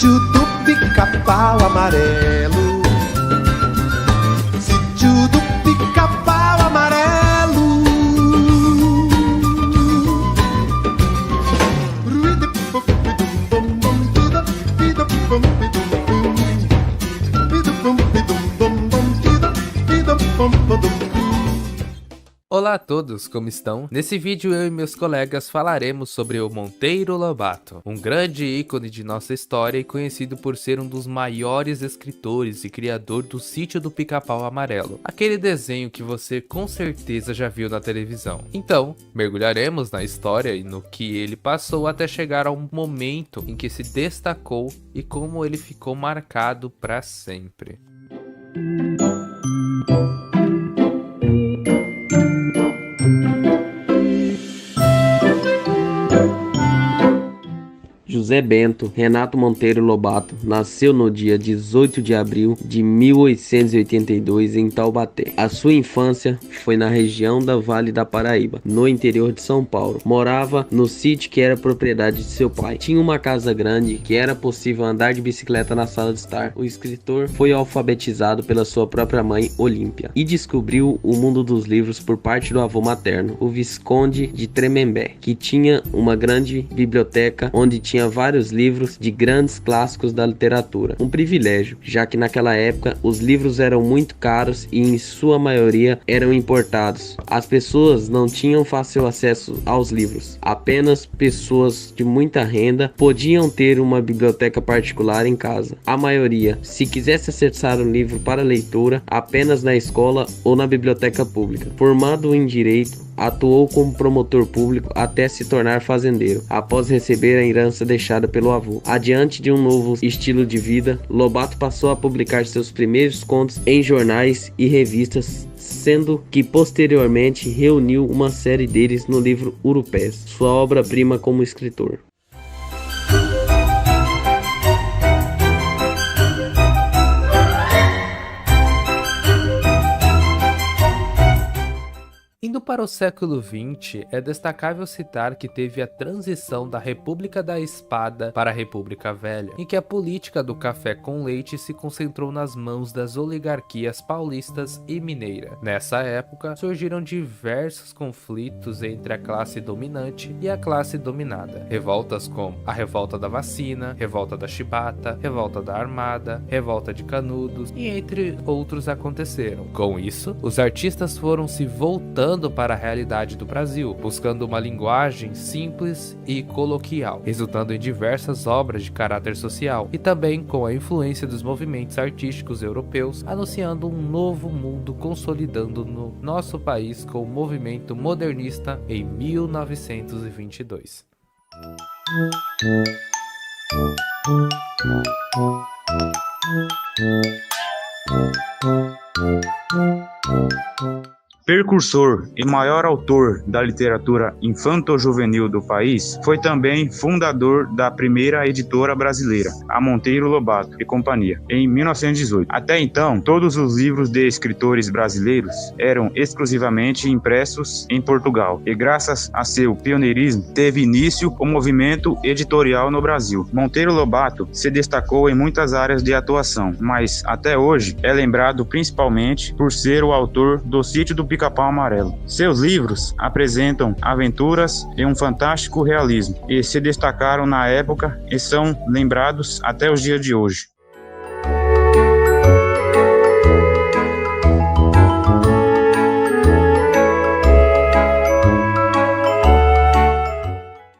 Sítio do Pica-Pau Amarelo. Sítio do Pica-Pau Amarelo. Olá a todos, como estão? Nesse vídeo eu e meus colegas falaremos sobre o Monteiro Lobato, um grande ícone de nossa história e conhecido por ser um dos maiores escritores e criador do Sítio do Pica-Pau Amarelo, aquele desenho que você com certeza já viu na televisão. Então, mergulharemos na história e no que ele passou até chegar ao momento em que se destacou e como ele ficou marcado para sempre. José Bento Renato Monteiro Lobato nasceu no dia 18 de abril de 1882 em Taubaté. A sua infância foi na região da Vale da Paraíba, no interior de São Paulo. Morava no sítio que era propriedade de seu pai. Tinha uma casa grande que era possível andar de bicicleta na sala de estar. O escritor foi alfabetizado pela sua própria mãe, Olímpia, e descobriu o mundo dos livros por parte do avô materno, o Visconde de Tremembé, que tinha uma grande biblioteca onde tinha vários livros de grandes clássicos da literatura. Um privilégio, já que naquela época os livros eram muito caros e em sua maioria eram importados. As pessoas não tinham fácil acesso aos livros. Apenas pessoas de muita renda podiam ter uma biblioteca particular em casa. A maioria, se quisesse acessar um livro para leitura, apenas na escola ou na biblioteca pública. Formado em Direito, atuou como promotor público até se tornar fazendeiro, após receber a herança deixada pelo avô. Adiante de um novo estilo de vida, Lobato passou a publicar seus primeiros contos em jornais e revistas, sendo que posteriormente reuniu uma série deles no livro Urupés, sua obra-prima como escritor. Indo para o século XX, é destacável citar que teve a transição da República da Espada para a República Velha, em que a política do café com leite se concentrou nas mãos das oligarquias paulistas e mineira. Nessa época, surgiram diversos conflitos entre a classe dominante e a classe dominada. Revoltas como a Revolta da Vacina, Revolta da Chibata, Revolta da Armada, Revolta de Canudos e entre outros aconteceram. Com isso, os artistas foram se voltando para a realidade do Brasil, buscando uma linguagem simples e coloquial, resultando em diversas obras de caráter social e também com a influência dos movimentos artísticos europeus, anunciando um novo mundo consolidando no nosso país com o movimento modernista em 1922. Precursor e maior autor da literatura infanto-juvenil do país, foi também fundador da primeira editora brasileira, a Monteiro Lobato e Companhia, em 1918. Até então, todos os livros de escritores brasileiros eram exclusivamente impressos em Portugal, e graças a seu pioneirismo, teve início o movimento editorial no Brasil. Monteiro Lobato se destacou em muitas áreas de atuação, mas até hoje é lembrado principalmente por ser o autor do Sítio do Pica-Pau Amarelo. Seus livros apresentam aventuras e um fantástico realismo e se destacaram na época e são lembrados até os dias de hoje.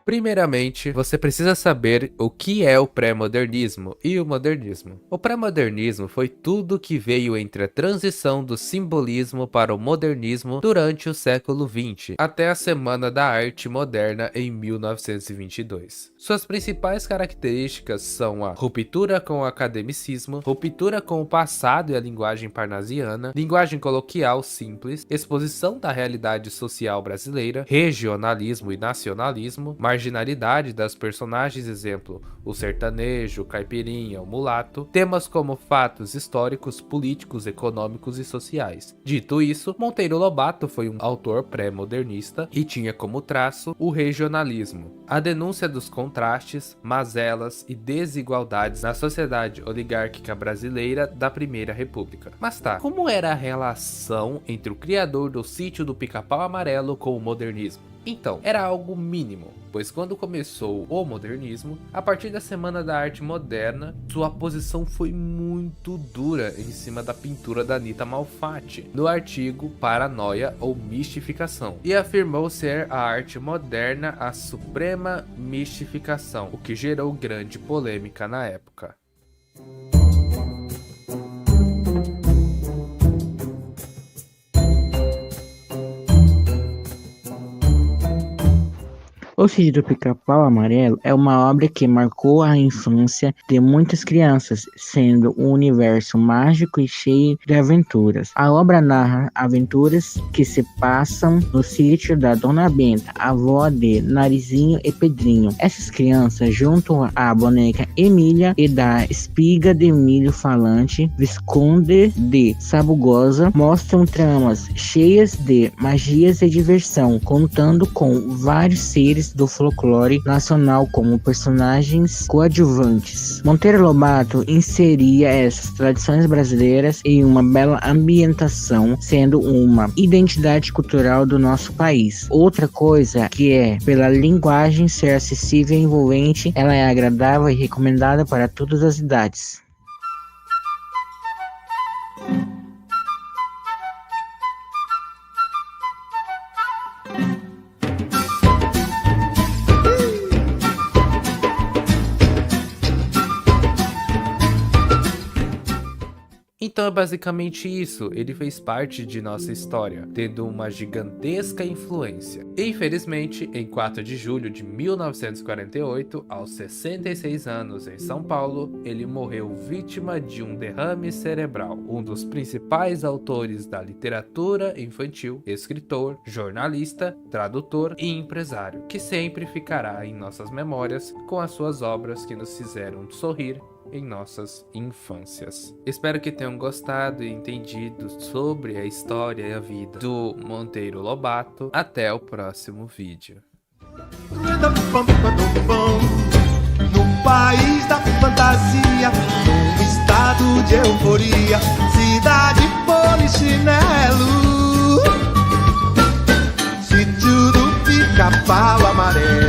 Primeiramente, você precisa saber o que é o pré-modernismo e o modernismo. O pré-modernismo foi tudo que veio entre a transição do simbolismo para o modernismo durante o século XX, até a Semana da Arte Moderna em 1922. Suas principais características são a ruptura com o academicismo, ruptura com o passado e a linguagem parnasiana, linguagem coloquial simples, exposição da realidade social brasileira, regionalismo e nacionalismo, marginalidade das personagens, exemplo, o sertanejo, o caipirinha, o mulato, temas como fatos históricos, políticos, econômicos e sociais. Dito isso, Monteiro Lobato foi um autor pré-modernista e tinha como traço o regionalismo, a denúncia dos contrastes, mazelas e desigualdades na sociedade oligárquica brasileira da Primeira República. Mas tá, como era a relação entre o criador do Sítio do Pica-Pau Amarelo com o modernismo? Então, era algo mínimo, pois quando começou o modernismo, a partir da Semana da Arte Moderna, sua posição foi muito dura em cima da pintura da Anita Malfatti, no artigo Paranoia ou Mistificação, e afirmou ser a arte moderna a suprema mistificação, o que gerou grande polêmica na época. O Sítio do Pica-Pau Amarelo é uma obra que marcou a infância de muitas crianças, sendo um universo mágico e cheio de aventuras. A obra narra aventuras que se passam no sítio da Dona Benta, avó de Narizinho e Pedrinho. Essas crianças, junto à boneca Emília e da espiga de milho falante Visconde de Sabugosa, mostram tramas cheias de magias e diversão, contando com vários seres do folclore nacional como personagens coadjuvantes. Monteiro Lobato inseria essas tradições brasileiras em uma bela ambientação, sendo uma identidade cultural do nosso país. Outra coisa que é, pela linguagem ser acessível e envolvente, ela é agradável e recomendada para todas as idades. Então é basicamente isso, ele fez parte de nossa história, tendo uma gigantesca influência. Infelizmente, em 4 de julho de 1948, aos 66 anos em São Paulo, ele morreu vítima de um derrame cerebral. Um dos principais autores da literatura infantil, escritor, jornalista, tradutor e empresário, que sempre ficará em nossas memórias com as suas obras que nos fizeram sorrir em nossas infâncias. Espero que tenham gostado e entendido sobre a história e a vida do Monteiro Lobato. Até o próximo vídeo. No país da fantasia, num estado de euforia, cidade polichinelo, Sítio do Pica-Pau Amarelo.